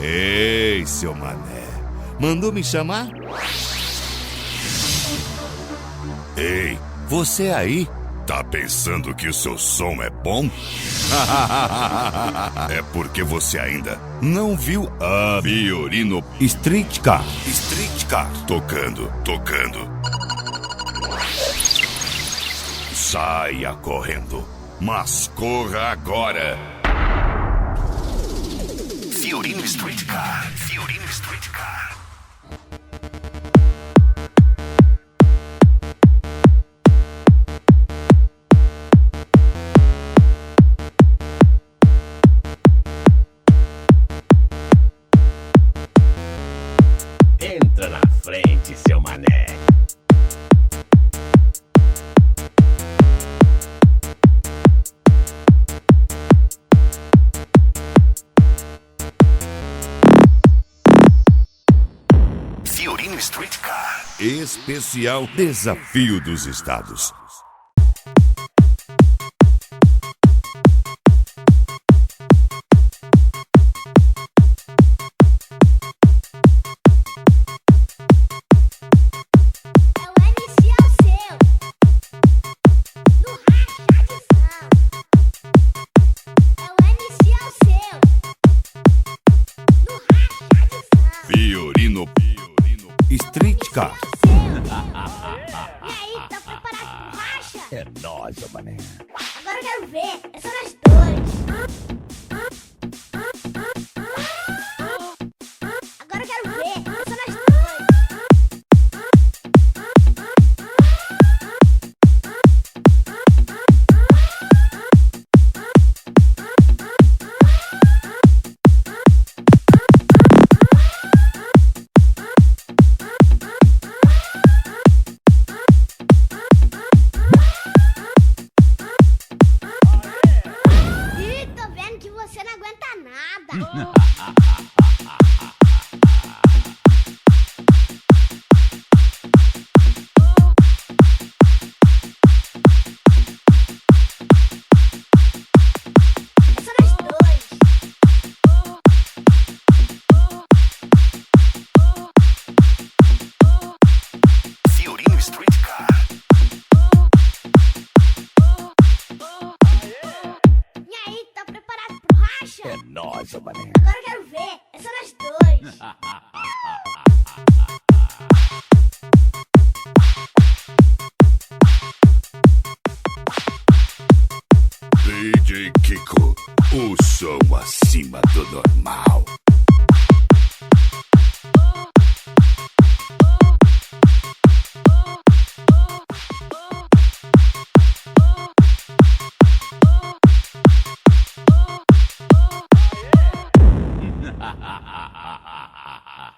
Ei, seu mané. Mandou me chamar? Ei, você aí? Tá pensando que o seu som é bom? É porque você ainda não viu a Fiorino Streetcar. Streetcar. Tocando. Saia correndo, mas corra agora. Fiorino Streetcar. Fiorino Streetcar. Entra na frente, seu mané. Fiorino Streetcar. Especial Desafio dos Estados. Fiorino Streetcar. E aí, tá preparado pro racha? É nóis, seu mané. Agora eu quero ver, é só nós dois. Agora eu quero ver, é só nós dois. Ih, tô vendo que você não aguenta nada. É só nós dois. Fiorino Streetcar. E aí, tá preparado pro racha? É nóis, seu mané. Agora eu quero ver, é só nós dois. DJ Kiko, o som acima do normal.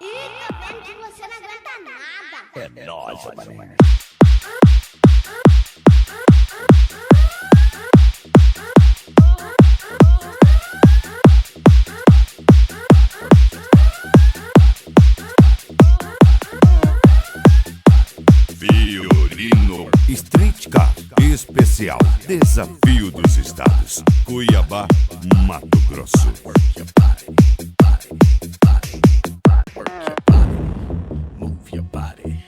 Ih, tô vendo que você não aguenta nada. É nóis, seu mané. Fiorino Streetcar. Especial Desafio dos Estados. Cuiabá, Mato Grosso. Move your body,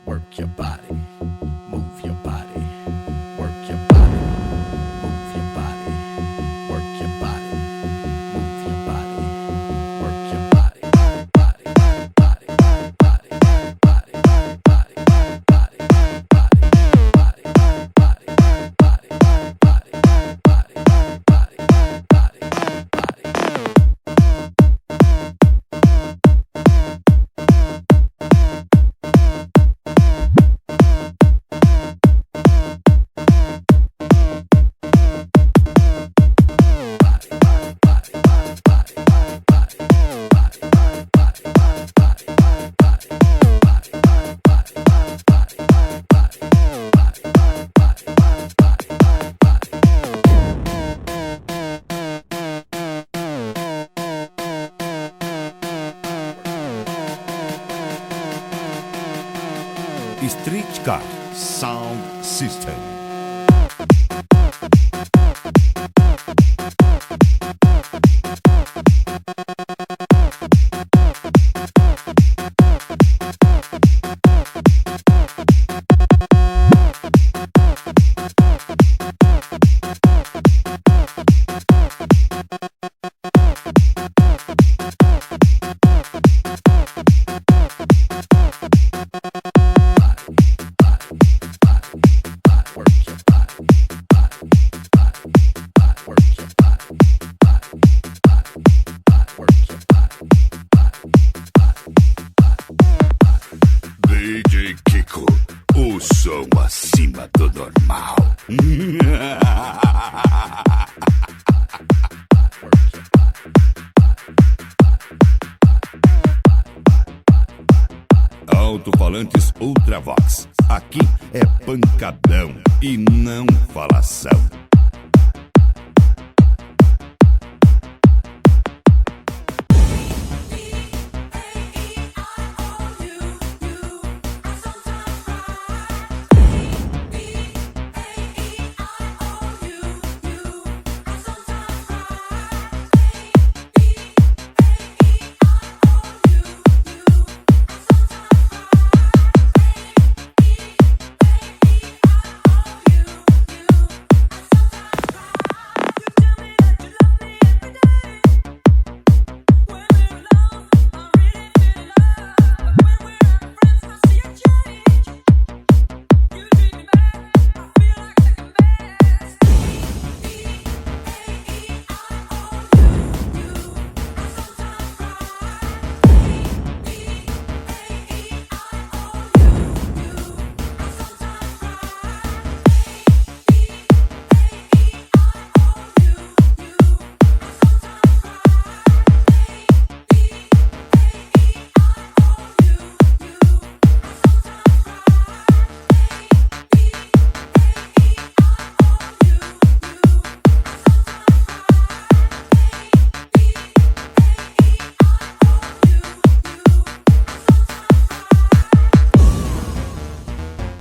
work your body, move your body, work your body, move your body, work your body, move your body, work your body, body, body, body, body, body, body, body, body, body, Streetcar Sound System. Alto-falantes Ultravox. Aqui é pancadão e não falação.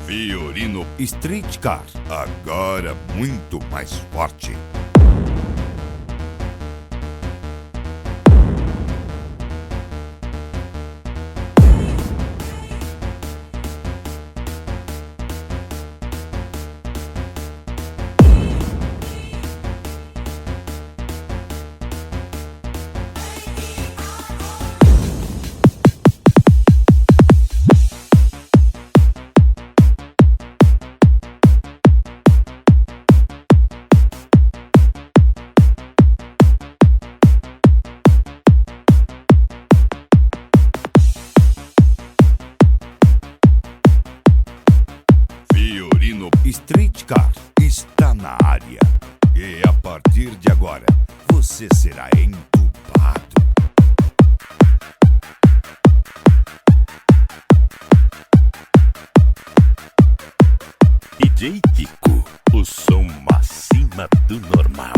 Fiorino Street Car, agora muito mais forte. Fiorino Street Car está na área. E a partir de agora, você será entubado. DJ Kiko, o som acima do normal.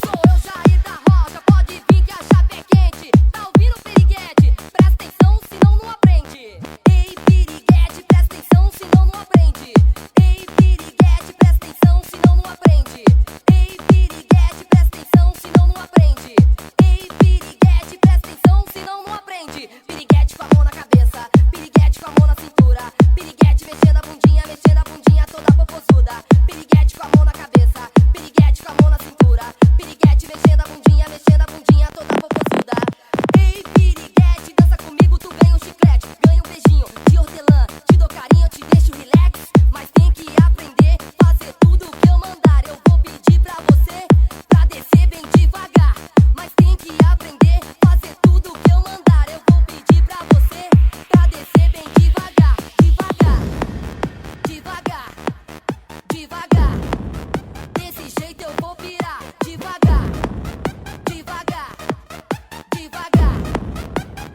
Sou eu, Jair da Rocha, pode vir que a chapa é quente. Tá ouvindo, piriguete? Presta atenção, senão não aprende. Ei, piriguete, presta atenção, senão não aprende. Ei, piriguete, presta atenção, senão não aprende. Ei, piriguete, presta atenção, senão não aprende. Ei, piriguete, presta atenção, senão não aprende. Piriguete com a mão na cabeça, piriguete com a mão na cintura. Piriguete mexendo a bundinha toda popozuda. Piriguete com a mão na cabeça, piriguete com a mão na cintura. Piriguete mexendo a bundinha toda popozuda. Ei, piriguete, dança comigo, tu ganha um chiclete. Ganha um beijinho de hortelã, te dou carinho, eu te deixo relax. Mas tem que aprender, fazer tudo o que eu mandar. Eu vou pedir pra você, pra descer bem devagar. Mas tem que aprender, fazer tudo o que eu mandar. Eu vou pedir pra você, pra descer bem devagar. Devagar, devagar, devagar. Desse jeito eu vou virar. Devagar, devagar, devagar.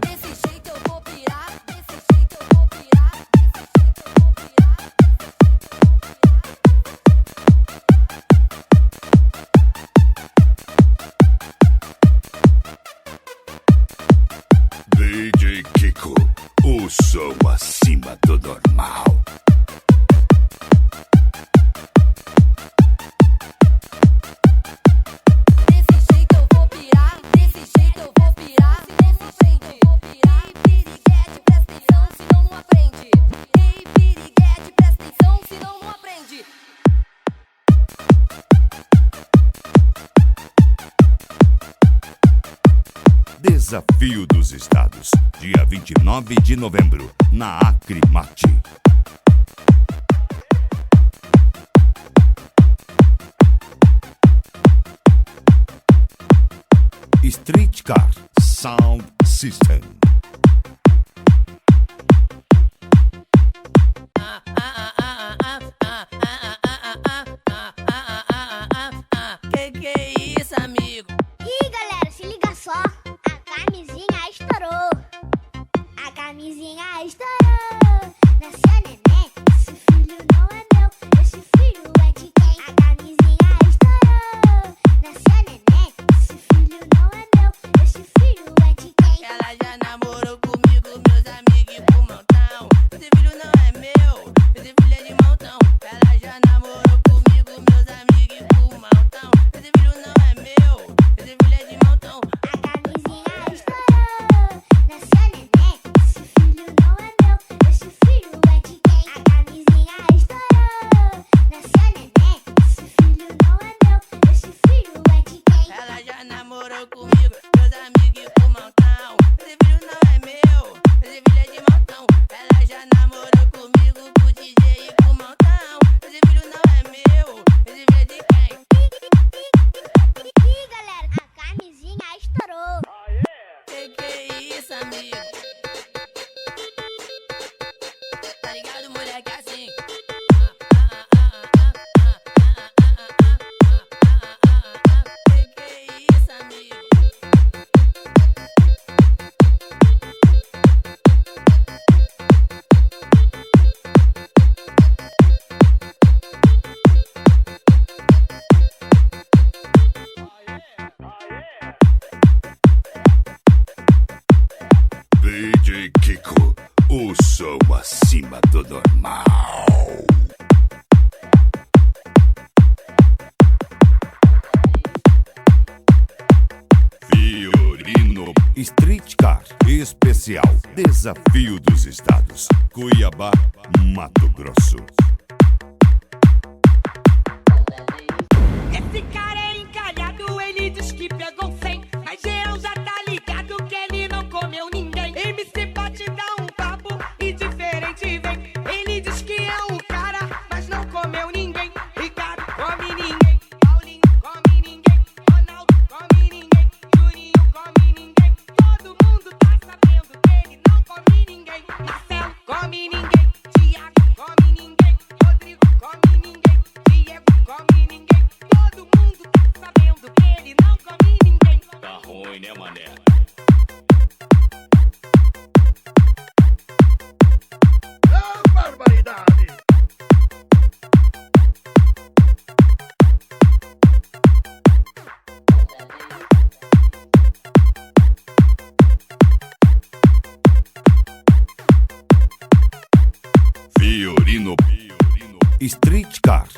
Desse jeito eu vou virar. Desse jeito eu vou virar. Desse jeito eu vou DJ Kiko, o som acima do normal. Desse jeito eu vou pirar, desse jeito eu vou pirar, desse jeito eu vou pirar. Ei, piriguete, presta atenção, senão não aprende. Ei, piriguete, presta atenção, senão não aprende. Desafio dos Estados, dia 29 de novembro, na Acrimate. Street Car Sound System. Que é isso, amigo? Ih, galera, se liga só. A camisinha estourou. A camisinha estourou. Nasceu neném, esse filho não é meu, esse filho é de quem? A camisinha estourou. Nasceu neném, esse filho não é meu, esse filho é de quem? Ela já namorou comigo, meus amigos e pro montão. Esse filho não é meu, esse filho é de montão. Ela já namorou comigo, meus amigos e pro montão. Esse filho não é meu, esse filho é de montão. A camisinha estourou. Nasceu neném, esse filho não é meu, esse filho é de quem? A camisinha estourou. Nasceu neném, esse filho não é meu, esse filho é de quem? Ela já namorou comigo, meus amigos e pro montão. Esse filho não é meu, esse filho é de montão. Ela já namorou comigo, pro DJ e pro montão. Esse filho não é meu, esse filho é de quem? Ih, galera, a camisinha estourou. Que é isso, amigo? Tá ligado, moleque, assim? Que é isso, amigo? DJ Kiko, o som acima do normal. Fiorino Streetcar Especial Desafio dos Estados, Cuiabá, Mato Grosso. Esse cara é encalhado, ele diz que pegou 100, mas geral já tá ligado que ele não comeu ninguém. MC pode dar um papo e diferente vem. Ele diz que é o cara, mas não comeu ninguém. Ricardo come ninguém, Paulinho come ninguém, Ronaldo come ninguém, Juninho come ninguém. Todo mundo tá sabendo que ele não come ninguém. Marcelo come ninguém, Thiago come ninguém, Rodrigo come ninguém, Diego come ninguém. Todo mundo tá sabendo que ele não come ninguém. Tá ruim, né, mané? Barbaridade! Fiorino Streetcar.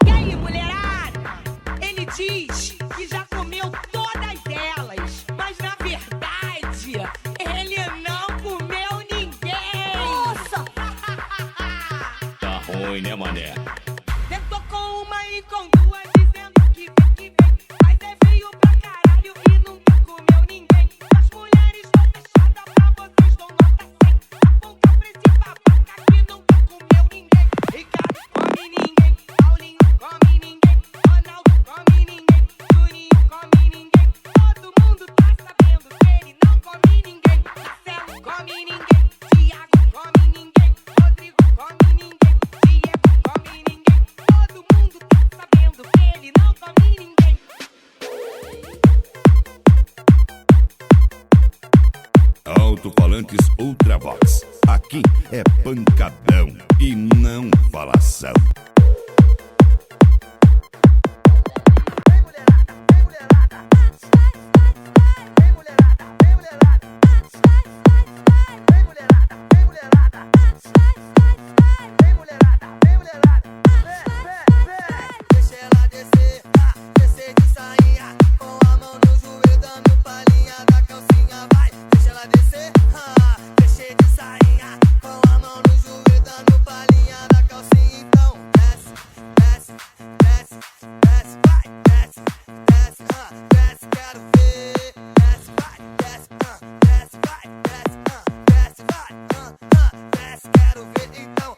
E aí, mulherada? Ele diz que já comeu todas elas, mas na verdade ele não comeu ninguém. Nossa! Tá ruim, né, mané? Tentou com uma e com duas, dizendo que vem, mas é feio pra caralho e nunca comeu ninguém. As mulheres estão fechadas pra vocês, dão nota 100. Aponta pra esse babaca que nunca comeu ninguém. Ricardo come ninguém, Paulinho come ninguém, Ronaldo come ninguém, Juninho come ninguém. Todo mundo tá sabendo que ele não come ninguém. Marcelo come ninguém, Thiago come ninguém, Rodrigo come ninguém, Diego come ninguém. Todo mundo tá sabendo que ele não come ninguém. Alto-falantes Ultravox. Aqui é pancadão e não falação. Deixa ela descer, descer de sainha, com a mão no joelho dando palhinha da calcinha, vai. Deixa ela descer, descer de sainha, com a mão no joelho dando palhinha da calcinha. Então desce, desce, desce, desce, vai, desce, desce, desce, quero ver. Desce, vai, desce, desce, vai, desce, desce, vai, desce, quero ver. Então,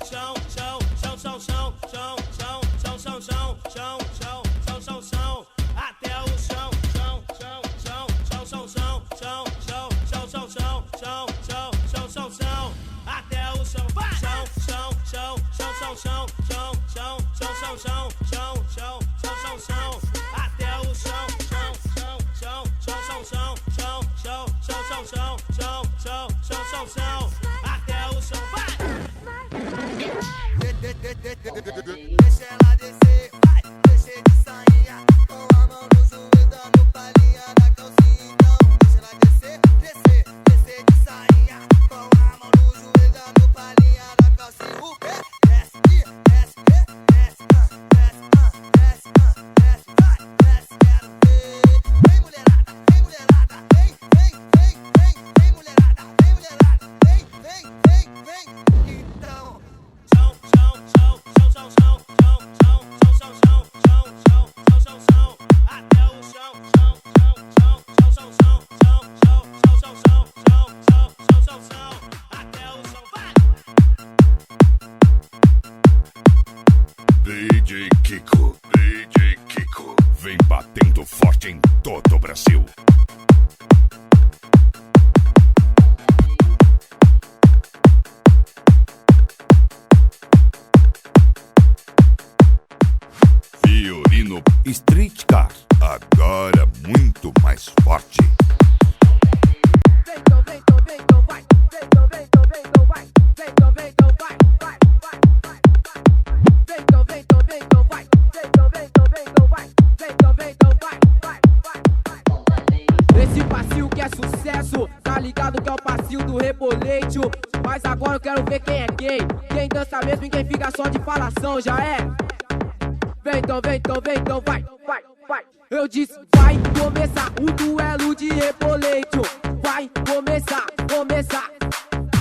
chão, chão, chão, chão, chão, chão, chão, chão, chão, chão, chão, chão, chão, chão, chão, chão, até o chão, chão, chão, chão, chão, chão, chão, chão, chão, chão, chão, chão, chão, chão, chão, chão, chão, até o chão, vai, chão, chão, chão, chão, chão, chão, chão, chão, chão, chão, chão, chão, chão, chão, chão, chão, até chão, chão, chão, chão, chão, chão, até o chão, vai! Deixa ela descer, vai, deixa de sainha, com a mão no joelho dando palhinha na calcinha, então deixa ela descer, descer, descer de sainha, com a mão no joelho dando palhinha na calcinha, o pé, desce, desce, desce, desce, desce, desce, vai, desce, quero ver, vem mulherada, vem mulherada, vem, vem, vem, vem, vem mulherada, vem mulherada, vem, vem, vem, vem, então chão, chão, chão, chão, chão, chão, chão, chão, chão, chão, chão, chão, chão, chão, até o chão, chão, chão, chão, chão, chão, chão, chão, chão, chão, chão, chão, chão, chão, chão, chão, até o chão, vai! DJ Kiko, vem batendo forte em todo o Brasil. Fiorino Street Car, agora muito mais forte. Vem, vai, esse passinho que é sucesso, tá ligado que é o passinho do Rebolete. Mas agora eu quero ver quem é quem dança mesmo e quem fica só de falação, já é? Vem então, vai. Eu disse, vai começar o duelo de Rebolete. Vai começar.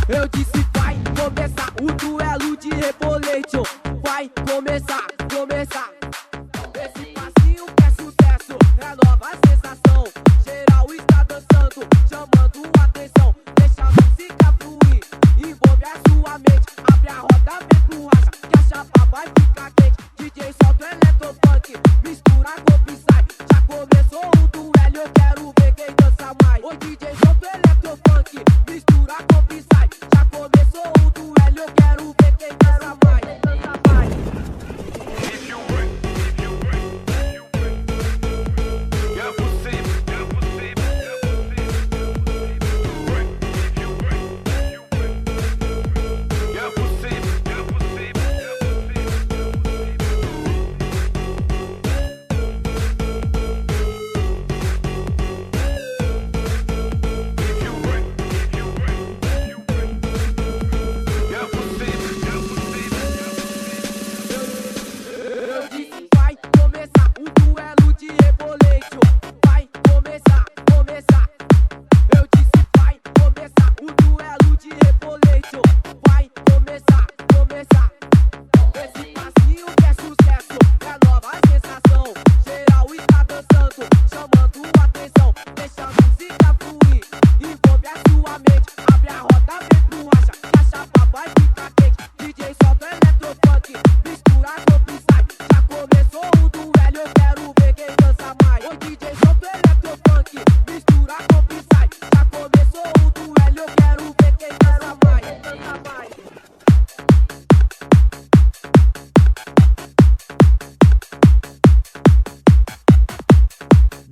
Eu disse, vai começar o duelo de Rebolete. Vai começar. Esse passinho que é sucesso, é nova sensação. Geral está dançando, chamando atenção. Deixa a música fluir, envolve a sua mente. Abre a roda, vem pro racha, que a chapa vai ficar quente. DJ solta o eletrofunk, mistura com psy. Já começou o duelo, eu quero ver quem dança mais. Oi DJ, solta o eletrofunk, mistura com psy. Já começou o duelo, eu quero ver quem dança mais.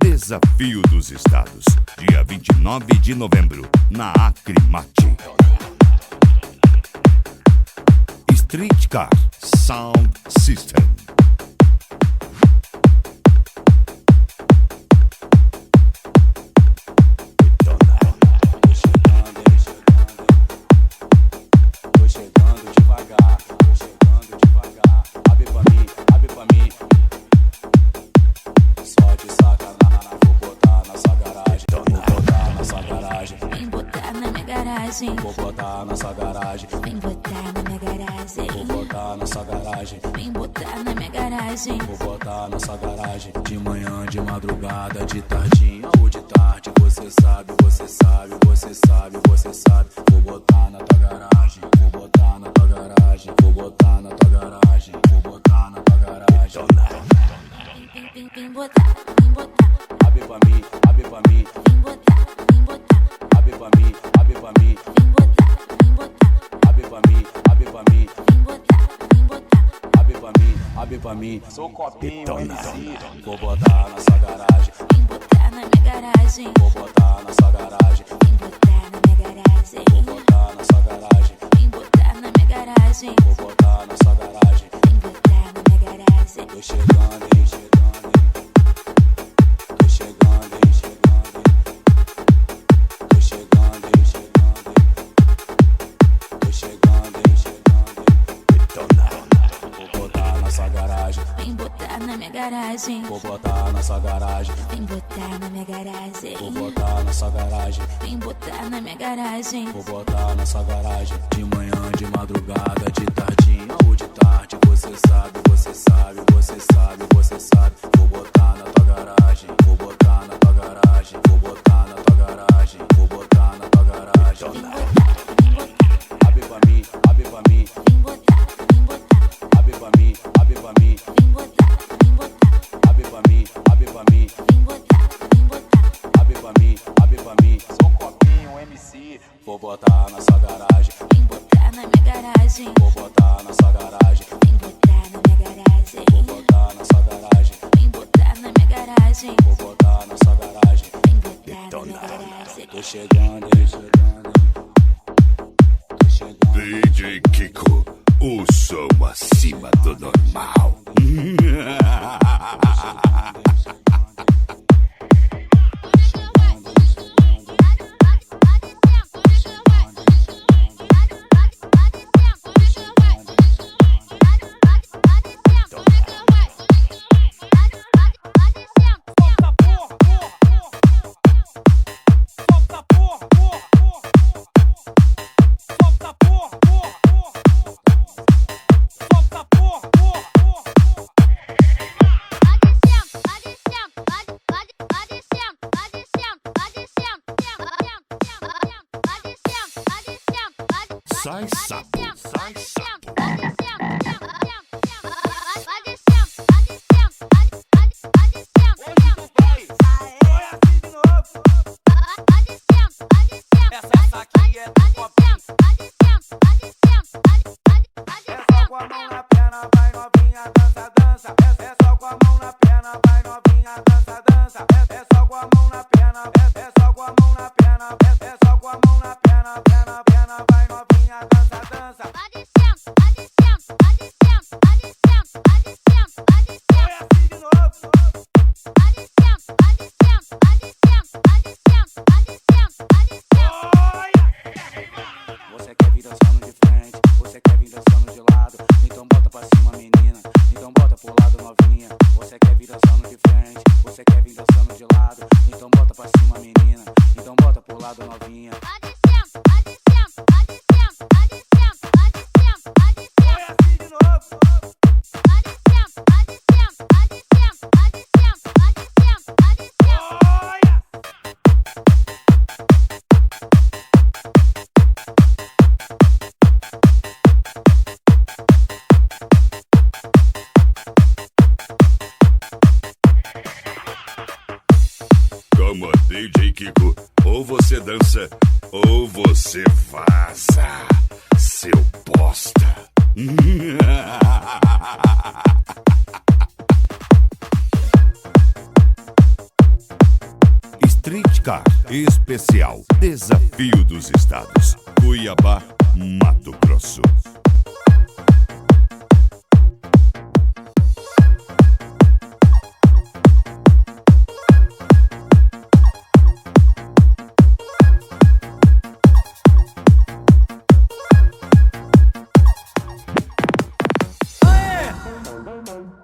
Desafio dos Estados, dia 29 de novembro, na Acrimate. Street Car Sound System. Tô chegando devagar, abre pra mim. Só de sacanagem, vou botar na sua garagem. Vem botar na minha garagem. Vou botar na sua garagem. Vem botar na minha garagem. Vou botar na sua garagem. Vem botar na minha garagem. Vou botar na sua garagem. De manhã, de madrugada, de tardinha ou de tarde. Você sabe. Vou botar na tua garagem. Vou botar na tua garagem. Vou botar na tua garagem. Vou botar na tua garagem. Vem botar. Abre pra mim. Vem botar. Abre pra mim. Vem botar. Abre pra mim. Vem botar. Abre pra mim. Sou copinho, MC. Vou botar na sua garagem. Vem botar na minha garagem. Vou botar na sua garagem. Vem botar garagem. Vou botar na sua garagem. Vem botar na minha garagem. Vou botar na sua garagem. Vem botar na minha garagem. Tô chegando, hein, chegando, hein. Tô chegando, hein, chegando, hein. Tô chegando, hein, chegando, hein. Tô chegando, hein, chegando, hein. Vou botar na sua garagem. Vem botar na minha garagem. Vou botar na sua garagem. Vem botar na minha garagem. Vou botar na sua garagem. Vem botar na minha garagem. Vou botar na sua garagem. De manhã, de madrugada, de tardinha ou de tarde. Você sabe, você sabe, você sabe, você sabe. Vou botar na tua garagem. Vou botar na tua garagem. Vou botar na tua garagem. Vou botar na tua garagem. Vem botar, vem botar. Abre pra mim, abre pra mim. Vem botar, vem botar. Abre pra mim, abre pra mim. Vem botar, vem botar. Abre pra mim, abre pra mim. Vem botar, vem botar. Abre pra mim, abre pra mim. Sou copinho, MC. Vou botar na sua garagem. Vem botar na minha garagem. Vou botar na sua garagem. Vem botar na minha garagem. Vou botar na sua garagem. Vem botar na minha garagem. Vou botar na sua garagem. Vem botar na minha garagem. Tô chegando, hein, chegando, hein. Tô chegando. DJ Kiko, o som acima do normal. Sai sapo, sai sapo. Essa aqui é do copinho. É só com a mão na perna, vai novinha, dança, dança. É só com a mão na perna, vai novinha, dança, dança. É só com a mão na perna, é só com a mão na perna, é só com a mão na perna, perna, perna, vai novinha, dança, dança. Foi assim de novo. Você quer vir dançando de frente, você quer vir dançando de lado. Então bota pra cima, menina, então bota pro lado, novinha. Você quer vir dançando de frente, você quer vir dançando de lado. Então bota pra cima, menina, então bota pro lado, novinha. Foi assim de novo. Como DJ Kiko, ou você dança, ou você vaza, seu bosta. Street Car Especial Desafio dos Estados, Cuiabá, Mato Grosso.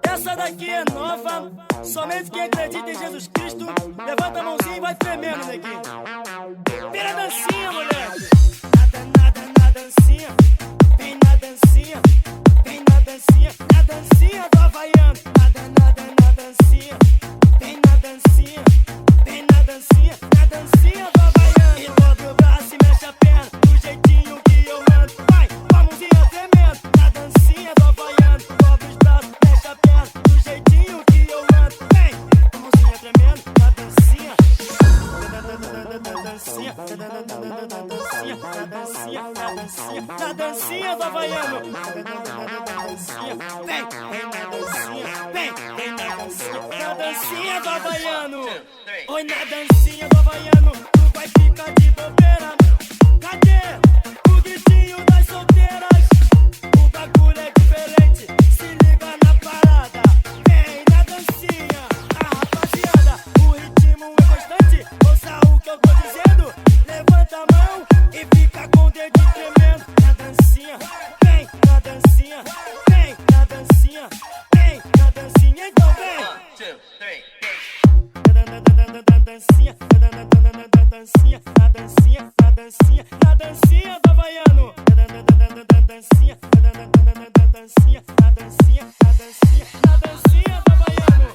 Essa daqui é nova, somente quem acredita em Jesus Cristo, levanta a mãozinha e vai tremendo, neguinho. Vira a dancinha, moleque. Na dancinha, vem na dancinha, vem na dancinha, na dancinha do Havaiano. Na dancinha, vem na dancinha, vem na dancinha, na dancinha do Havaiano. E dobra o braço e mexe a perna, do jeitinho que eu mando. Vai, com a mãozinha tremendo, na dancinha do Havaiano. Dobra os braços, mexe a perna, do jeitinho que eu mando. Vem, com a mãozinha tremendo, na dancinha. Na dancinha do Havaiano. Vem, vem na dancinha. Vem, vem na dancinha. Na dancinha do Havaiano. Oi, na dancinha do Havaiano, tu vai ficar de bobeira. dancinha, na dancinha, na dancinha, na dancinha, na dancinha do Havaiano. Na dancinha, na dancinha, na dancinha, na dancinha, na dancinha do Havaiano.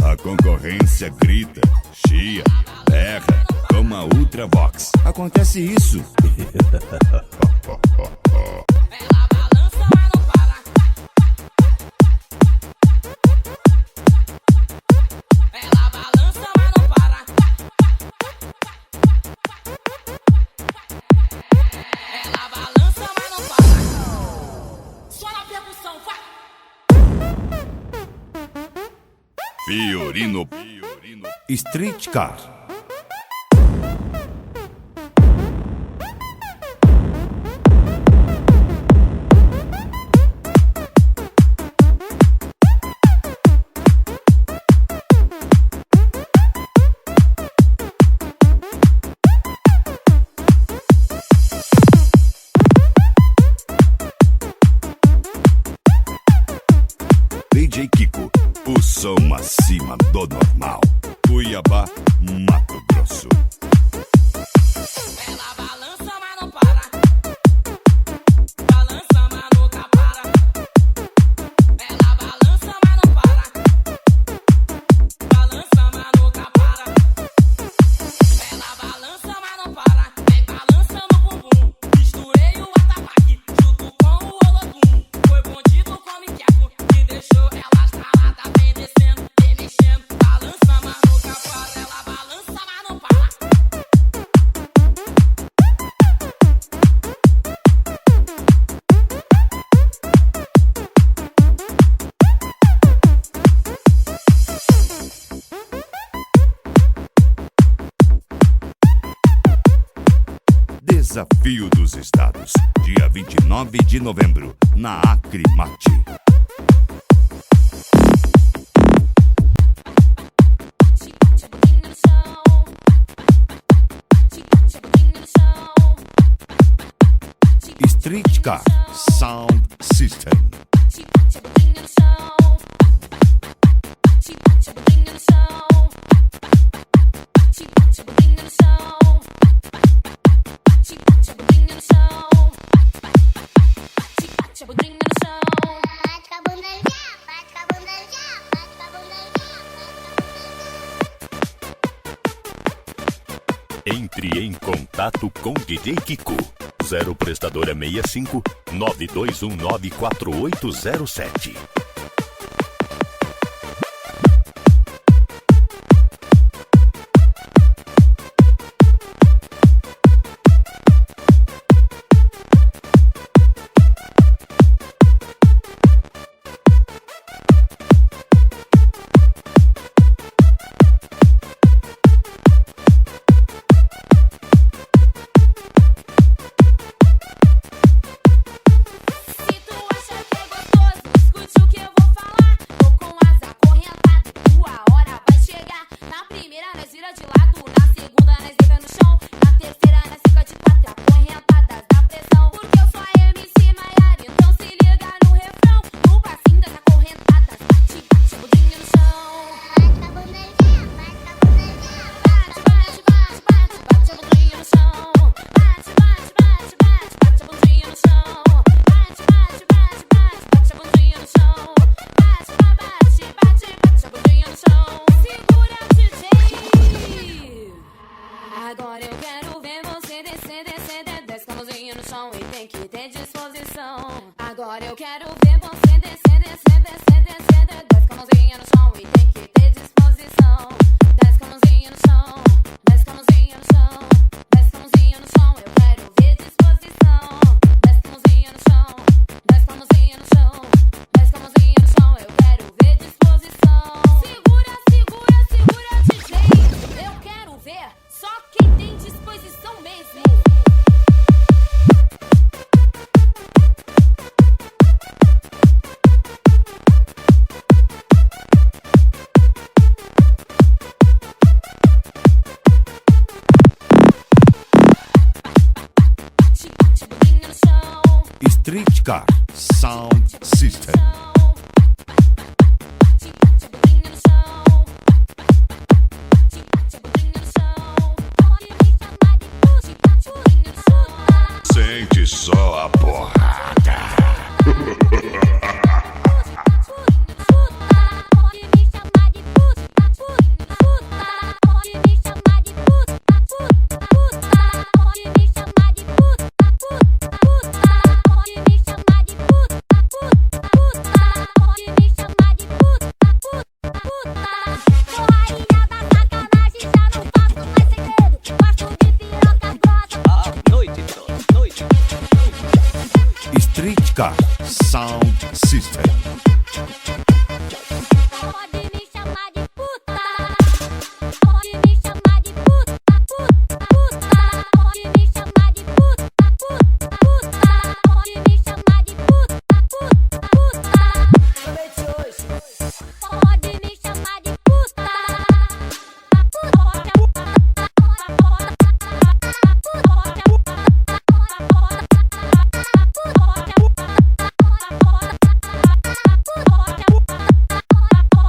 A concorrência grita, chia, berra, toma Ultravox. Acontece isso. Ela balança, mas não para. Ela balança, mas não para. Ela balança, mas não para. Só na percussão, vai. Fiorino Streetcar. DJ Kiko, o som acima do normal. Cuiabá, Mato Grosso. Ela balança, mas não para. Balança, mas nunca para. Ela balança, mas não para. Balança, mas nunca para. Ela balança, mas não para. Vem balança no bumbum. Misturei o atabaque junto com o olodum. Foi bandido com miqueco que deixou ela estralada. Vem descendo, vem mexendo. Balança, mas nunca para. Ela balança, mas não para. Desafio dos Estados, dia 29 de novembro, na Acrimate. Streetcar Sound System. Bate com a bunda já, bate com a bunda já, bate com a bunda já. Entre em contato com DJ Kiko. 0 prestadora 65 9219 4807. Se tu acha que é gostoso, escute o que eu vou falar. Tô com as acorrentadas, tua hora vai chegar. Na primeira nós vira de lado, na segunda nós deita no chão, na terceira nós fica de quatro acorrentadas da pressão. Porque eu sou a MC Maiara, então se liga no refrão. No bracinho das acorrentadas, bate, bate, budinho no chão. Bate com a bunda já, bate com a bunda já. Bate, bate, bate, bate, bate a bundinha no chão. Bate, bate, bate, bate, bate a bundinha no chão. Bate, bate, bate, bate, bate a bundinha no chão. Bate, bate, bate, bate a bundinha no chão. Segura, DJ. Agora eu quero ver você descer, descer, desce com a mãozinha no chão e tem que ter disposição. Agora eu quero ver você descer, descer, descer, descer, desce com a mãozinha no chão e tem que ter disposição. Desce com a mãozinha no chão, desce com a mãozinha no chão, desce com a mãozinha no chão, eu quero ver disposição. Desce com a mãozinha no chão, desce com a mãozinha no chão, desce com a mãozinha no chão, eu quero ver disposição. Segura, segura, segura, DJ. Eu quero ver só quem tem disposição mesmo. Streetcar Sound System. Sound System. Pode me chamar de puta. Pode me chamar de puta, puta, puta. Pode me chamar de puta, puta, puta. Pode me chamar de puta, puta, puta. Somente hoje. Pode me chamar de puta. Pode me chamar de puta.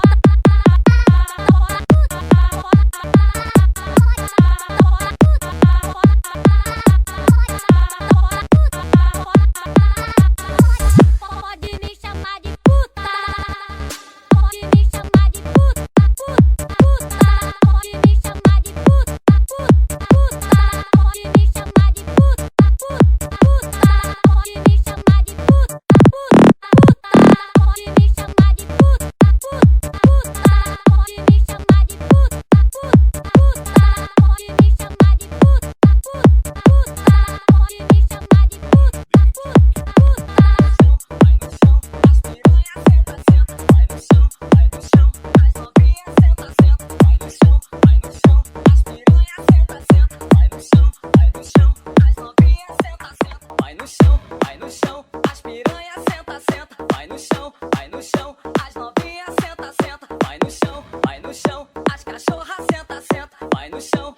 Pode me chamar de puta, puta, puta. Pode me chamar de puta, puta, puta. Pode me chamar de puta, puta, puta. Pode me chamar de puta, puta, puta. Pode me chamar de puta, puta, puta. Pode me chamar de puta, puta, puta. Pode me chamar de puta, puta, puta. Pode me chamar de puta, puta, puta. Vai no chão, as piranha senta, senta. Vai no chão, as novinha senta, senta. Vai no chão, as piranha senta, senta. Vai no chão, as novinha senta, senta. Vai no chão, as piranha senta, senta. Vai no chão, as novinha senta, senta. Vai no chão, as cachorra senta, senta. Vai no chão,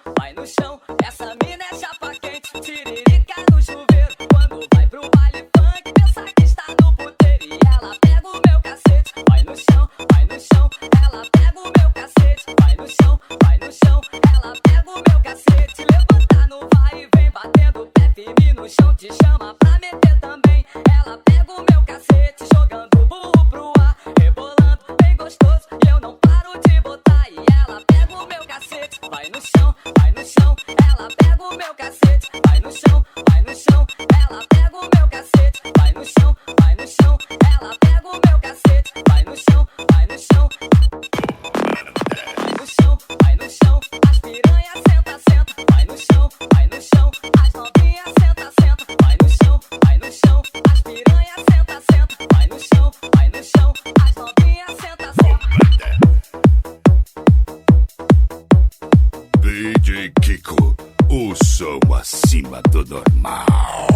essa mina é chapa quente. Tiririca no chuveiro, quando vai pro baile funk, pensa que está no puteiro. E ela pega o meu cacete. Vai no chão, ela pega o meu cacete. Vai no chão, ela pega o meu cacete. Levanta no vai e vem, batendo o pé firme no chão. Te chama pra meter também. Ela pega o meu cacete, jogando o burro pro ar, rebolando bem gostoso. E eu não paro de botar. E ela pega o meu cacete. Vai no chão, ela pega o meu cacete. Vai no chão, ela pega o meu cacete. Vai no chão, ela pega o meu cacete. Vai no chão, as piranha senta, senta. Vai no chão, as novinha senta, senta. Vai no chão, as piranha senta, senta. Vai no chão, as novinha senta, senta. DJ Kiko, o som acima do normal.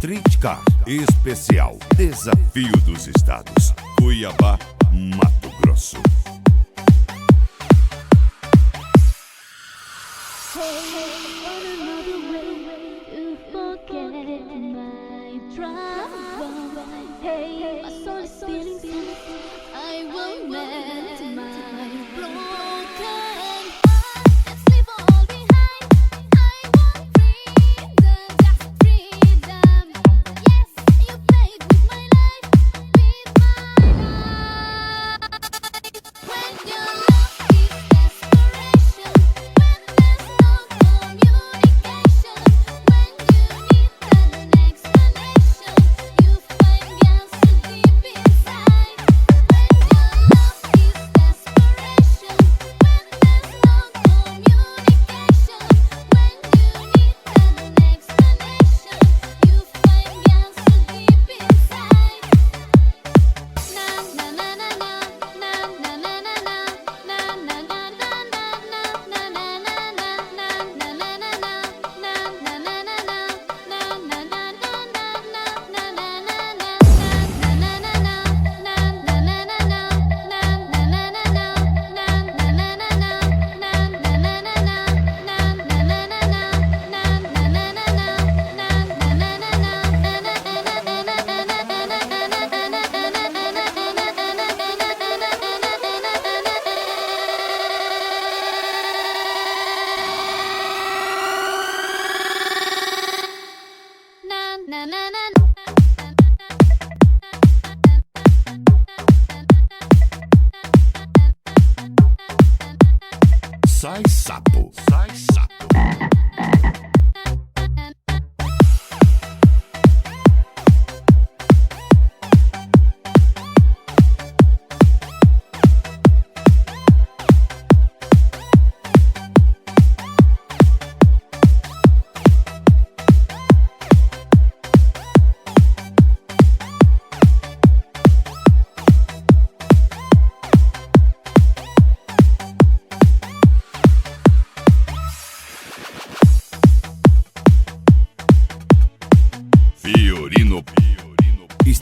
Streetcar Especial Desafio dos Estados, Cuiabá, Mato Grosso.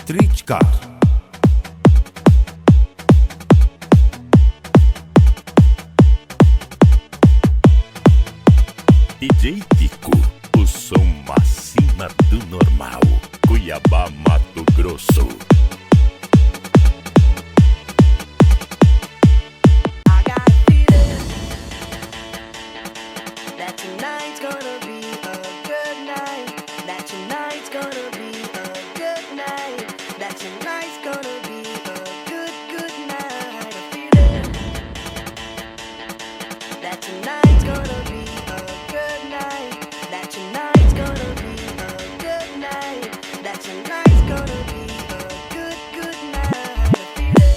Streetcar. DJ Tico, o som acima do normal. Cuiabá, Mato Grosso. I got a feeling that tonight's gonna be a good night. That tonight's gonna be a good night. That tonight's gonna be a good night. A feeling that tonight's gonna be a good night. That tonight's gonna be a good night. That tonight's gonna be a good night. A feeling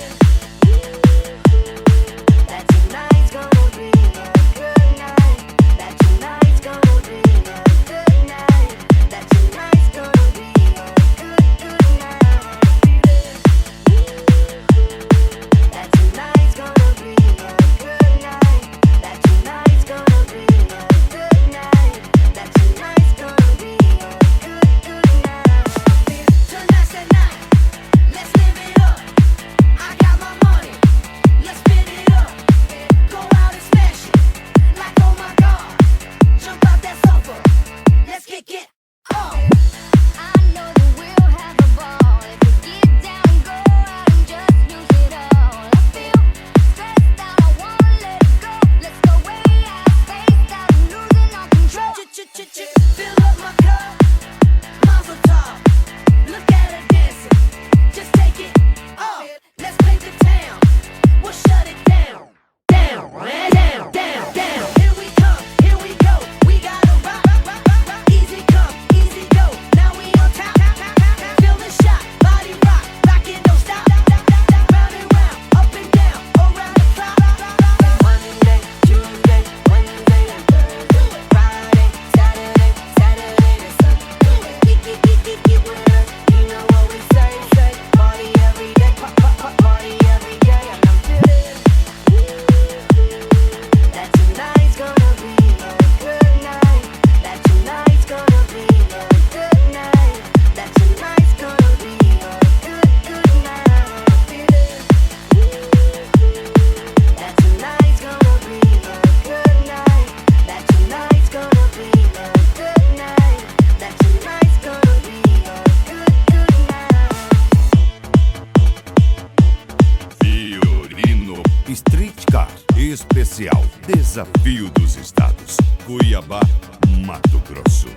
that tonight's gonna be a good night. That tonight's gonna be a good night. That tonight's gonna be a good night. That tonight's gonna be a good night. That tonight's gonna be a good night. That tonight's gonna be a good night. Tonight's the night. Let's live it up. I got my money. Let's spin it up. Go out and smash it. Like oh my god. Jump out that sofa. Let's kick it off. I know that we'll have a ball if we get down and go out and just lose it all. I feel stressed out, I wanna let it go. Let's go way out, spaced out, and losing all control. Fill up my cup. Mazel tov. Look at her dancing. Just take it off. Let's paint the town. We'll shut it down. Down, down, down, down. Here we come, here we go. We gotta rock, rock, rock, rock. Easy come, easy go. Now we on top. Feel the shot, body rock, rock it, don't stop. Round and round, up and down, around the clock. Monday, Tuesday, Wednesday, and Thursday, Friday, Saturday, Saturday to Sunday. Get with us, you know what we say. Party every day, party every day, and I'm feeling that tonight's gonna be a good night. That tonight's gonna be a good night. That tonight's gonna be a good night. Feeling that tonight's gonna be a good night. That tonight's gonna be a good night. That tonight's gonna be a good night. Fiorino Streetcar Especial Desafio dos Estados. Cuiabá, Mato Grosso.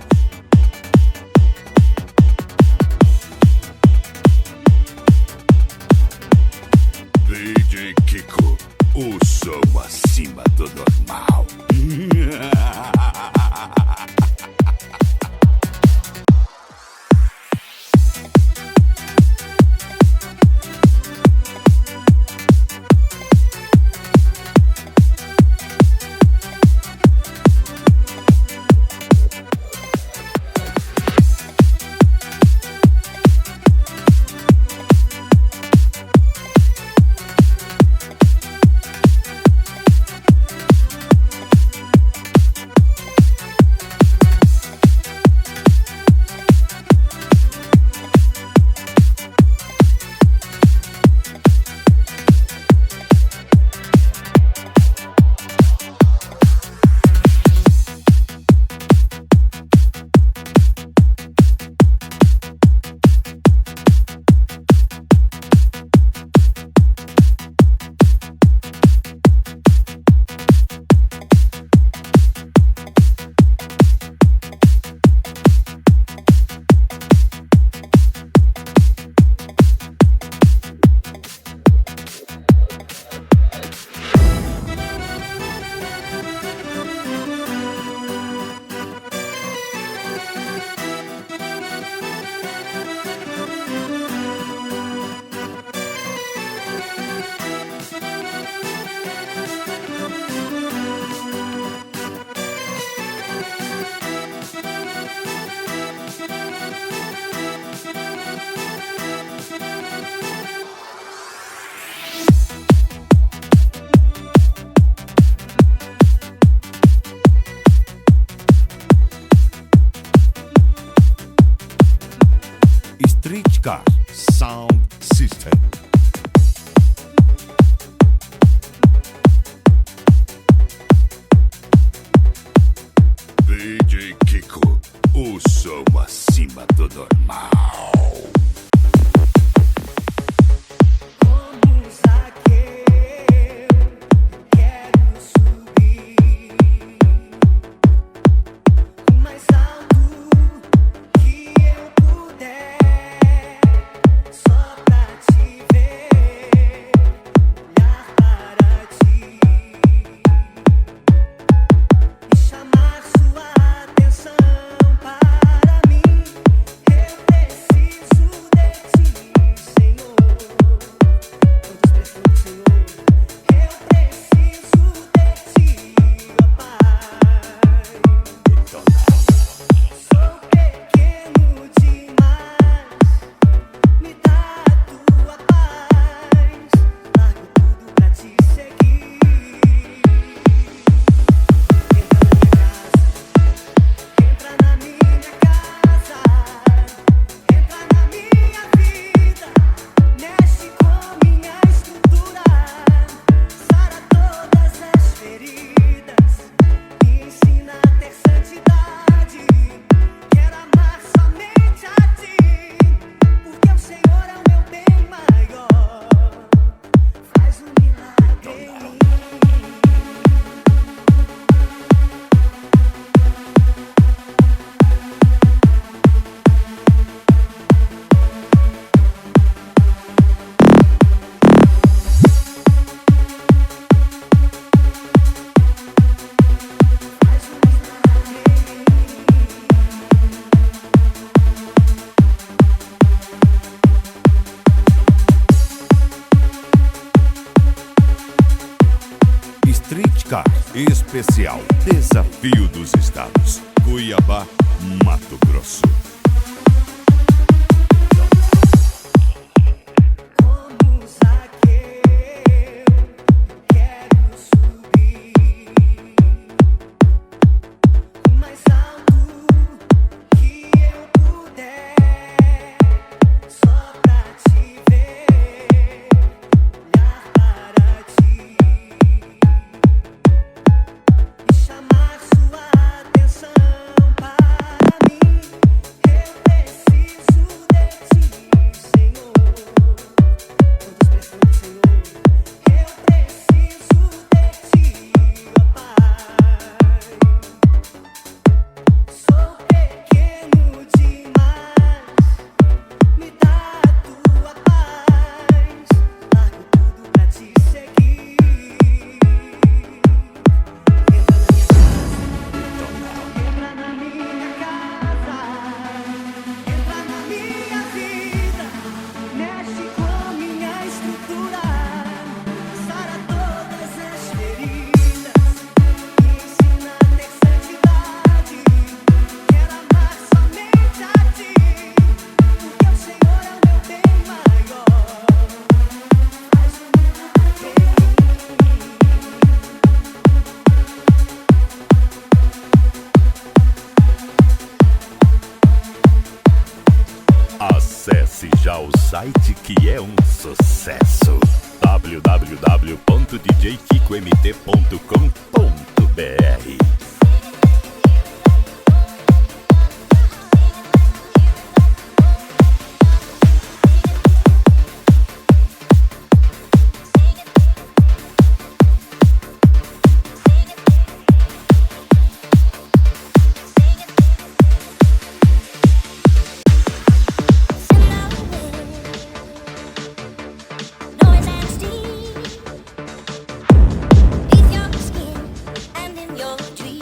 DJ Kiko, o som acima do normal. Streetcar Sound System. DJ Kiko, o som acima do normal. Como Zaqueu, quero subir o mais alto que eu puder, só pra te ver, olhar para ti e chamar sua atenção para mim. Eu preciso de ti, Senhor. Todos precisam do Senhor. Eu preciso de ti, ó Pai. Sou pequeno demais, me dá a tua paz. Largo tudo pra te seguir. Entra na minha casa, entra na minha vida, mexe com minha estrutura, sara todas as feridas, me ensina a ter santidade. Quero amar somente a ti, porque o Senhor é o meu bem maior. Faz um milagre em mim. Streetcar Especial Desafio dos Estados. Cuiabá, Mato Grosso. Como Zaqueu, quero subir o mais alto que eu puder, só pra te ver, olhar para ti e chamar sua atenção para mim. Eu preciso de ti, Senhor. Todos precisam do Senhor. Eu preciso de ti, ó Pai. Sou pequeno demais, me dá a tua paz. Largo tudo pra te seguir. Entra na minha casa, entra na minha vida, mexe com minha estrutura, sara todas as feridas, me ensina a ter santidade. Quero amar somente a ti, porque o Senhor é o meu bem maior. Faz um milagre em mim. Acesse já o site que é um sucesso: www.djkikomt.com.br. Noise and steam, in your skin and in your dreams.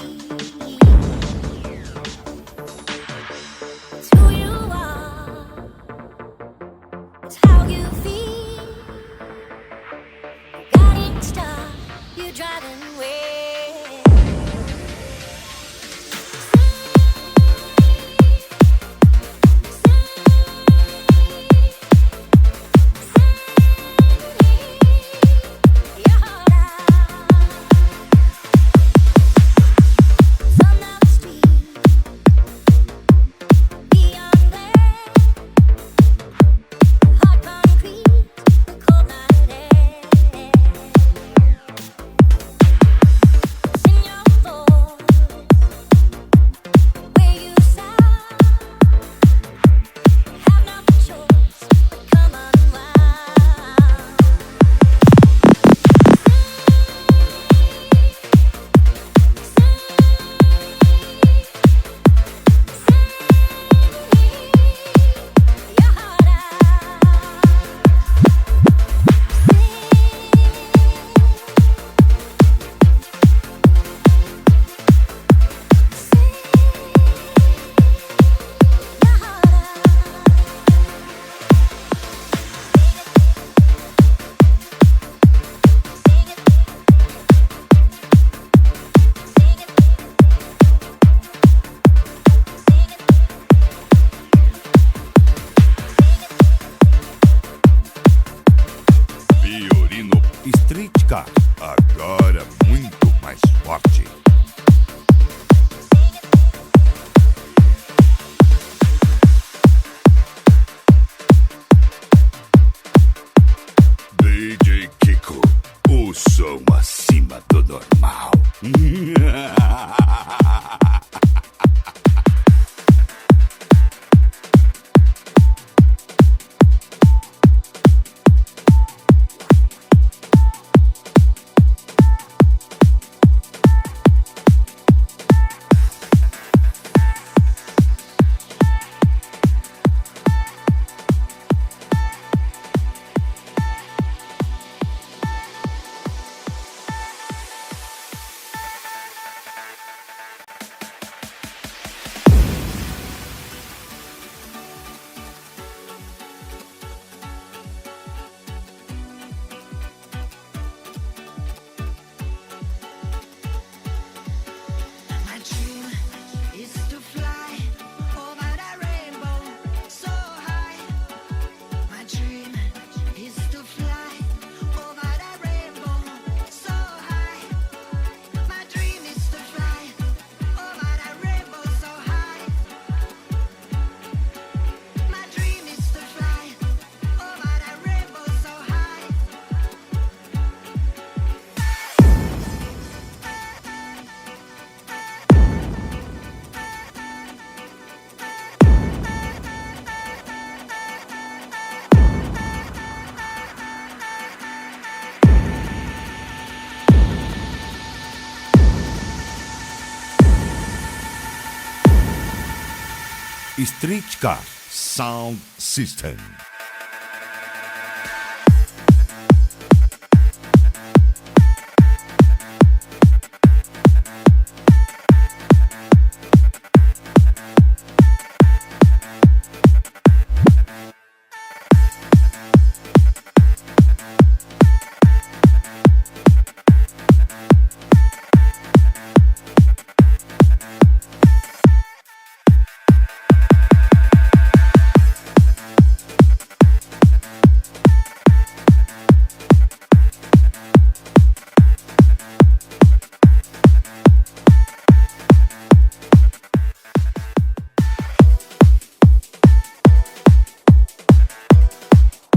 Streetcar Sound System.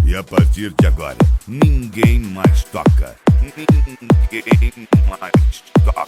E a partir de agora, ninguém mais toca. Ninguém mais toca.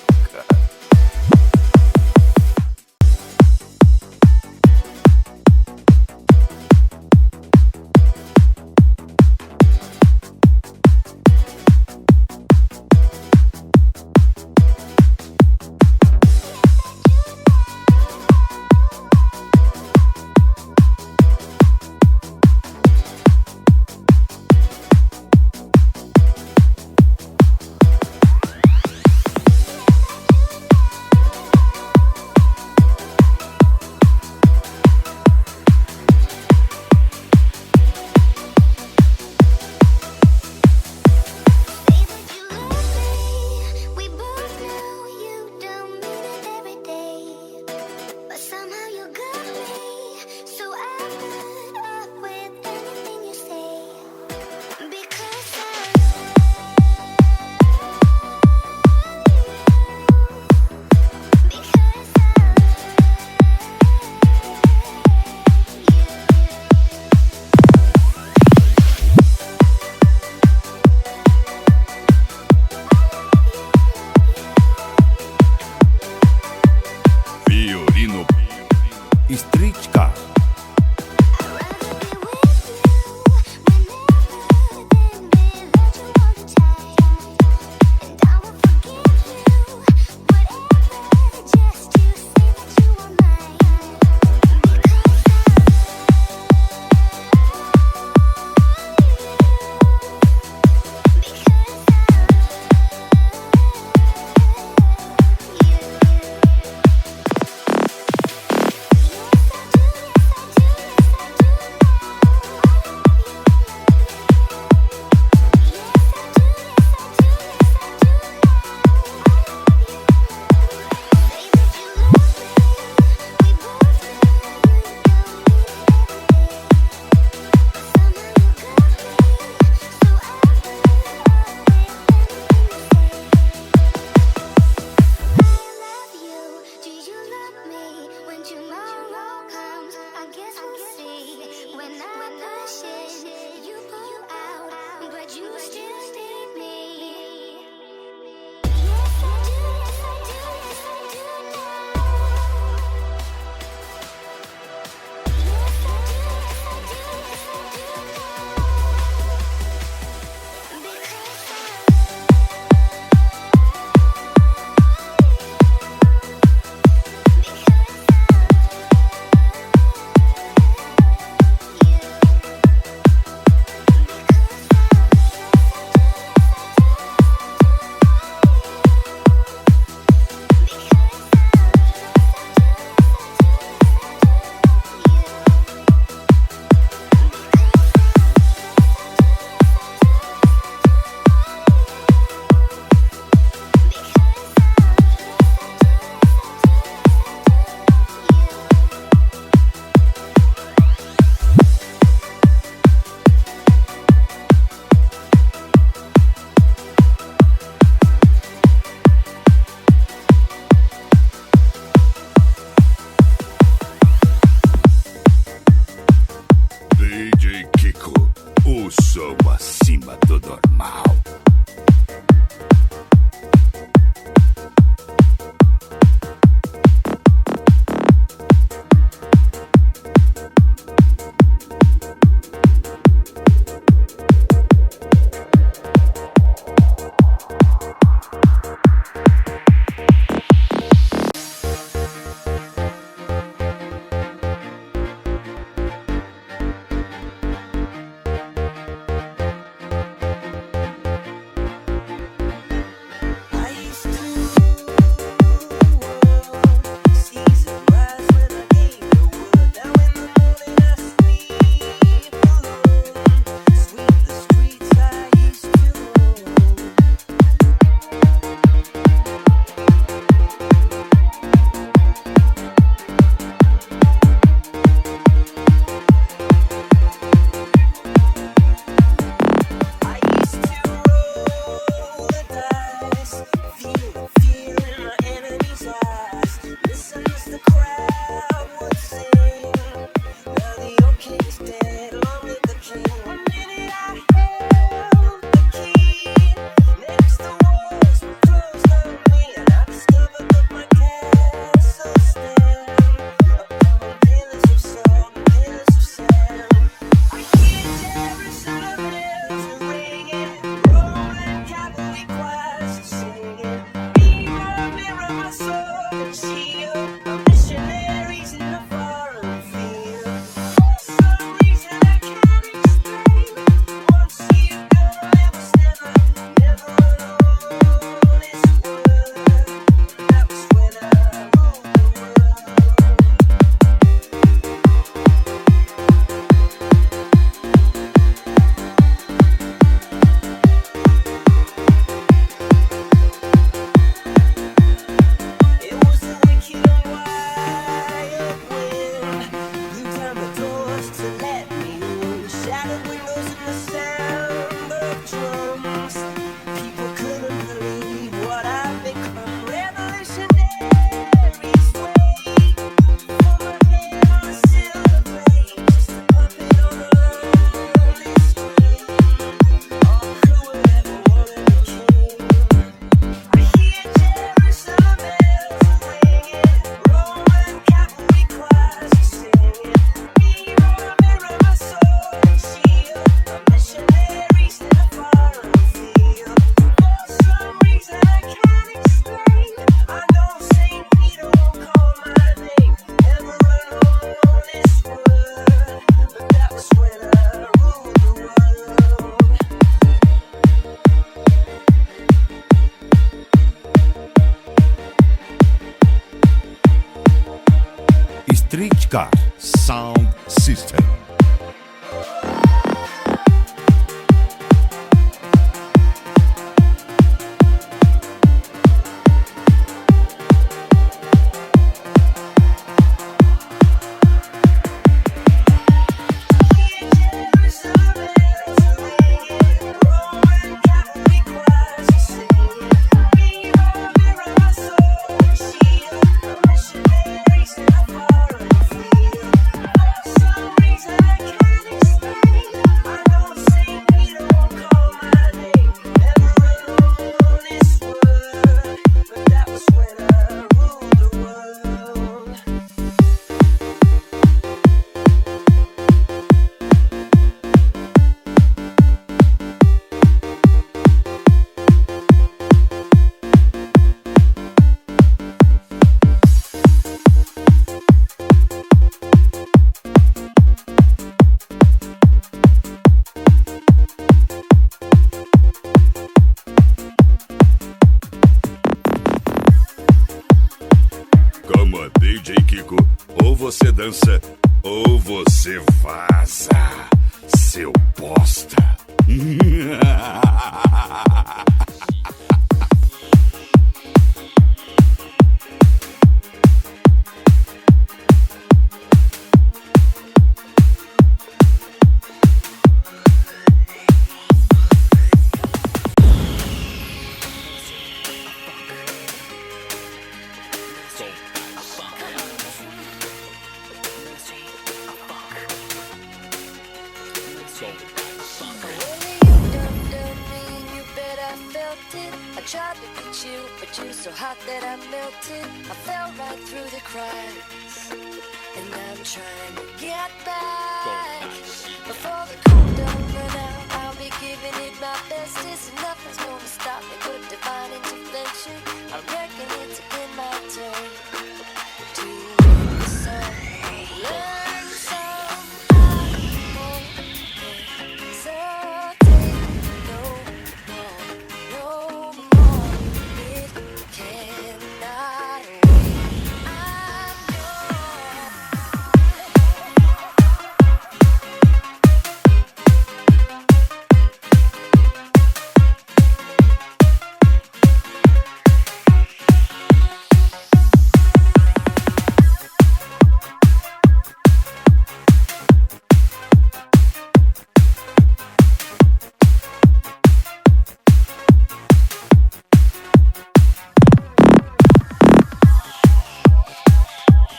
We both know you don't mean it every day, but somehow you got me, so I put up with anything you say, because I Fiorino Streetcar. Streetcar Sound System. Como DJ Kiko, ou você dança, ou você vaza, seu bosta. I tried to beat you, but you're so hot that I melted. I fell right through the cracks, and I'm trying to get back. Before the cool don't run out, I'll be giving it my bestest. Nothing's gonna stop me but divine intervention. I reckon it's in my turn to learn some. So take no more. It cannot wait. I'm yours.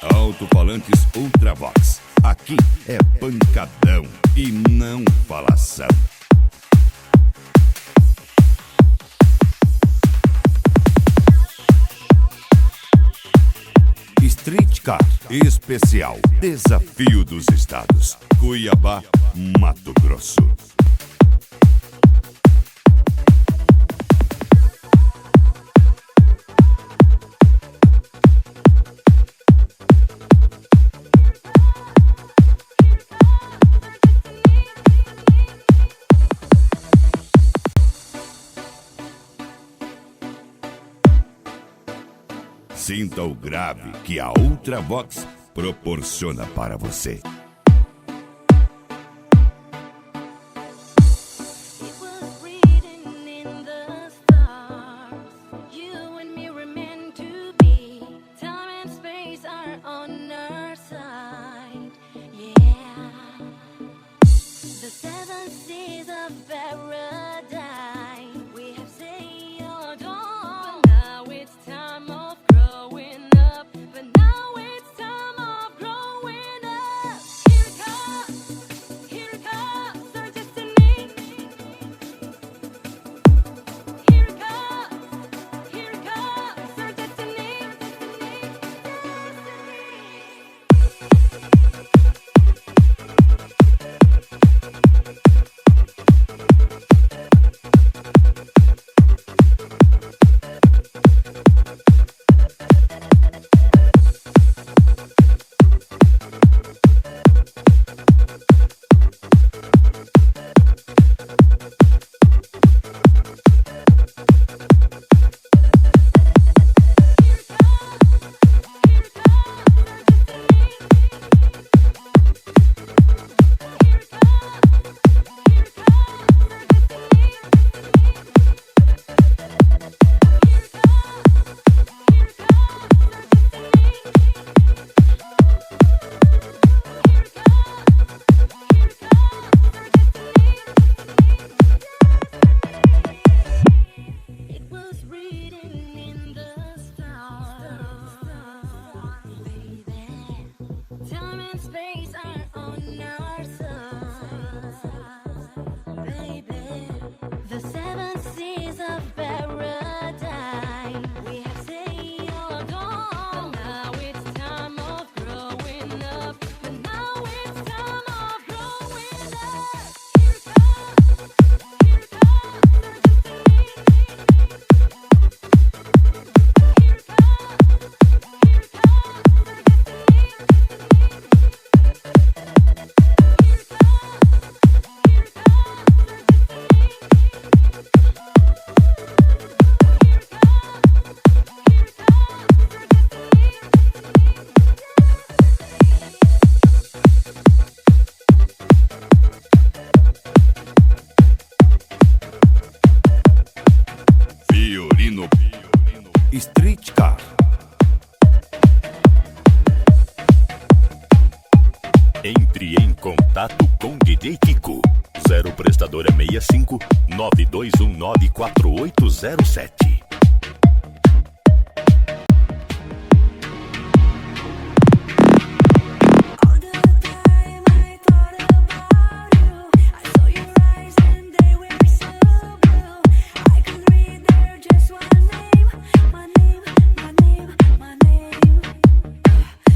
Alto-falantes Ultravox. Aqui é pancadão e não falação. Streetcar Especial. Desafio dos Estados. Cuiabá, Mato Grosso. Sinta o grave que a Ultravox proporciona para você. days are on our side, baby. The seven seas of paradise we have sailed on. Now it's time of growing up. But now it's time of growing up. Here comes Fiorino Streetcar. Entre em contato com DJ Kiko. 0 prestadora 65 9219 4807. all the time I thought about you. I saw your eyes and they were so blue. I could read there just one name, my name, my name, my name.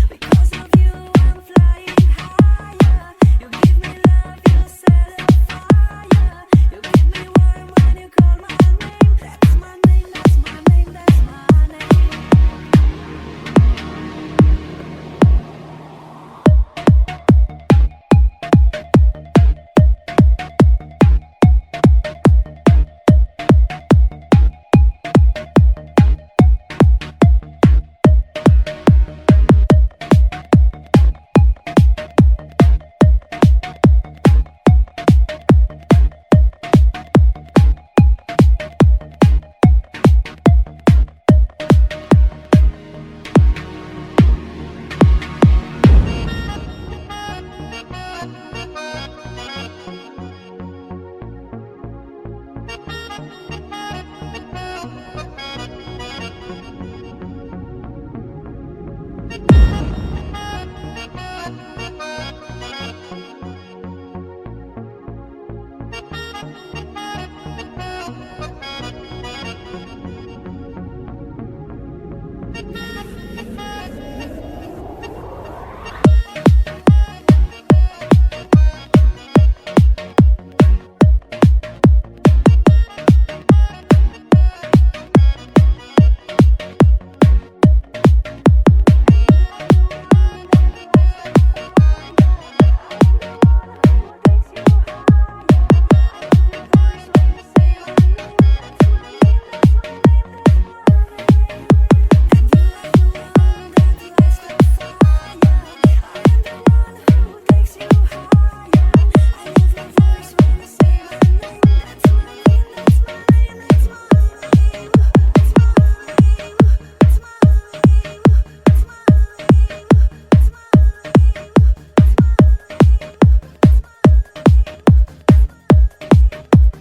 Because of you I'm flying higher. You give me love, you set a fire. You give me warm when you call my name. That's my name, that's my name, that's my name.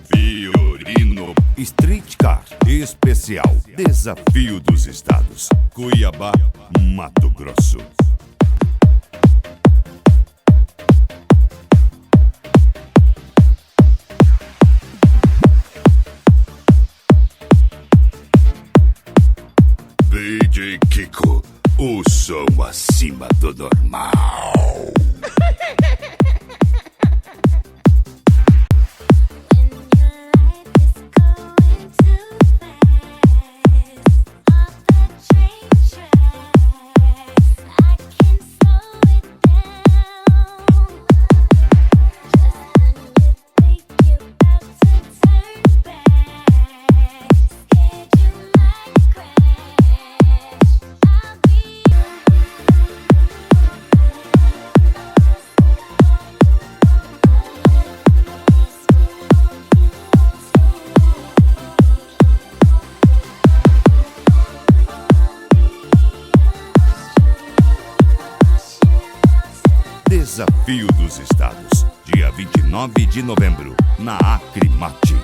Fiorino Streetcar. Especial Desafio dos Estados. Cuiabá, Mato Grosso. DJ Kiko, o som acima do normal. When your life is going too fast, off the train tracks, I can slow it down. Just when you think you're about to turn back, scared you might crash. I'll be Desafio dos Estados. Dia 29 de novembro, na Acrimate.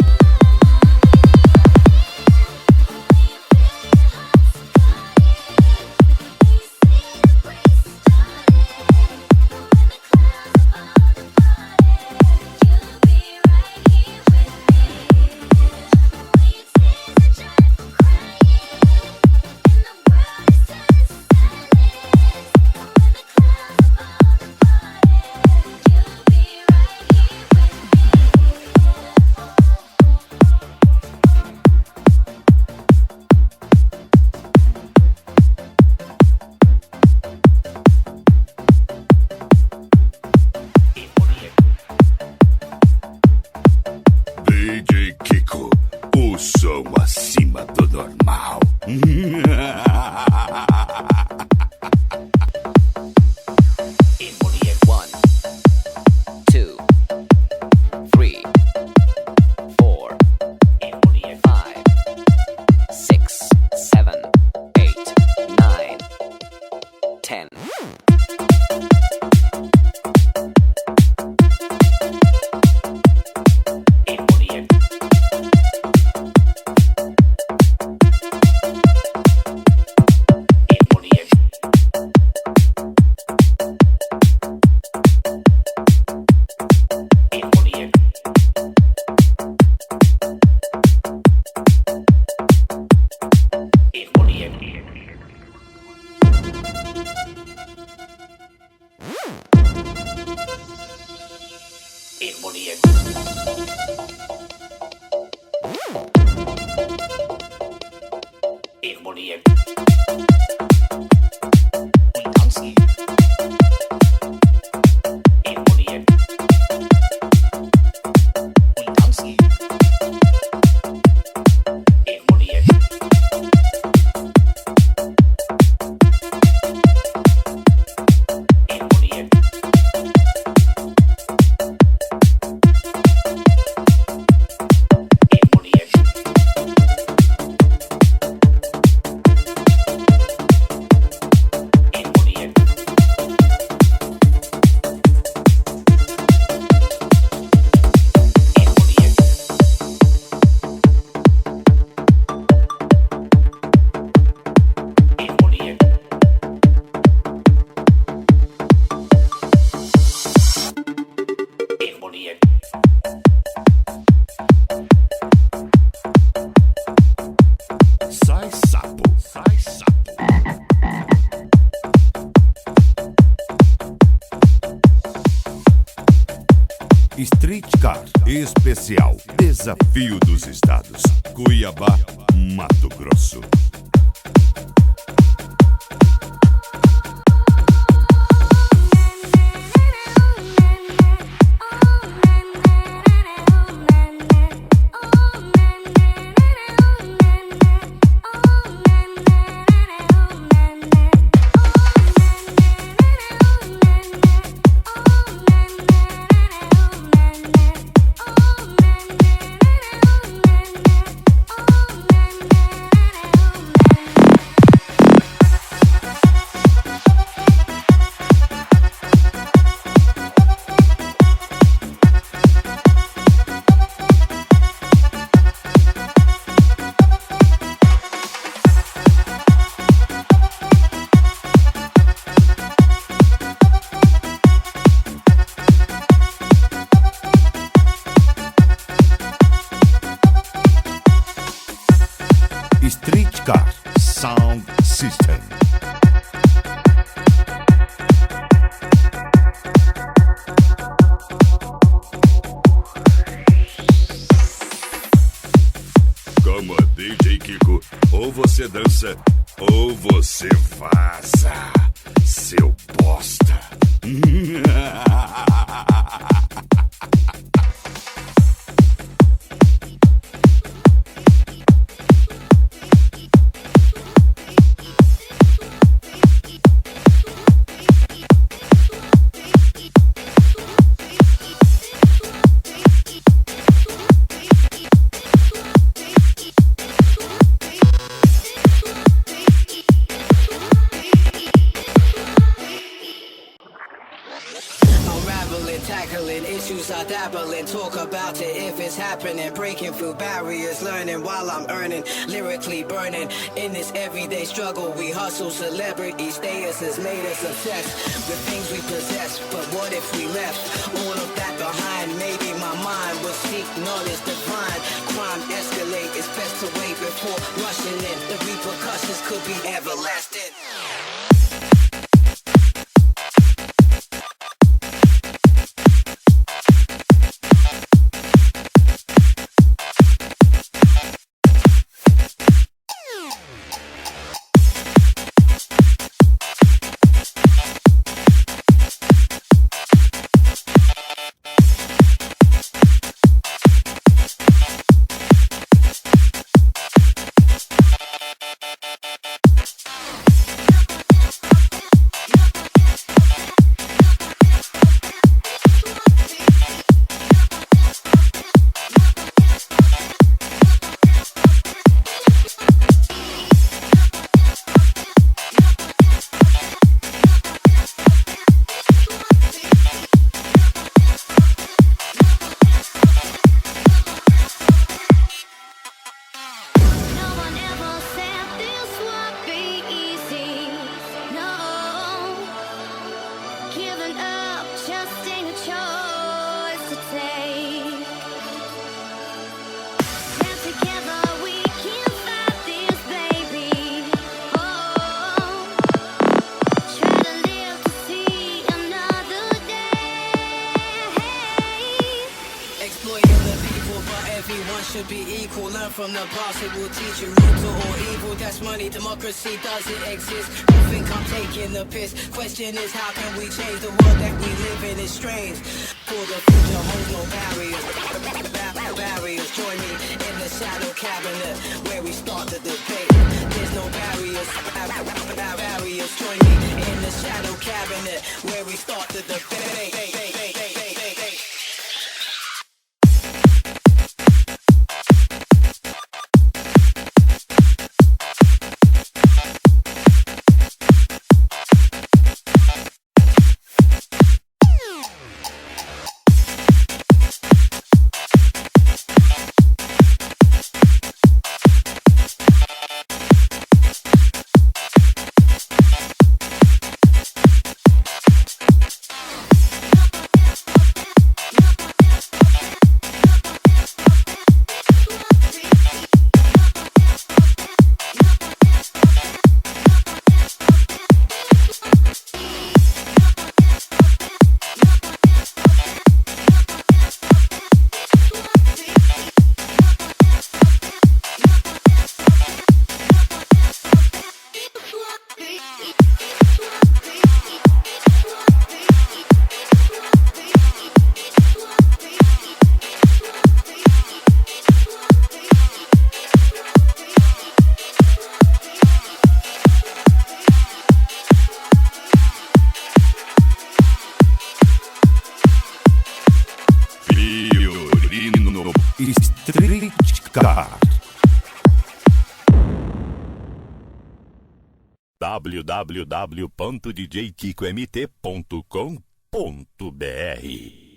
Streetcar Especial Desafio dos Estados. Cuiabá, Mato Grosso. Streetcar Sound System. Como DJ Kiko, ou você dança, ou você vaza, seu bosta. Unraveling, tackling issues, I dabbling. Talk about it if it's happening. Breaking through barriers, learning while I'm earning. Lyrically burning in this everyday struggle. We hustle, celebrity status has made us obsessed with things we possess. But what if we left all of that behind? Maybe my mind would seek knowledge divine. Crime escalate, it's best to wait before rushing in. The repercussions could be everlasting. No one ever said this would be easy. No, giving up just ain't a choice to take. Stand together, we can fight this, baby. Oh, try to live to see another day. Exploiting the people, but everyone should be equal. Learn from the boss, it will teach you rules or evil. That's money, democracy doesn't exist. You think I'm taking the piss? Question is, how can we change the world that we live in? Is strange. For the future holds no barriers. Barriers, join me in the shadow cabinet where we start the debate. There's no barriers. Barriers, join me in the shadow cabinet where we start the debate. Street Car. www.djkikomt.com.br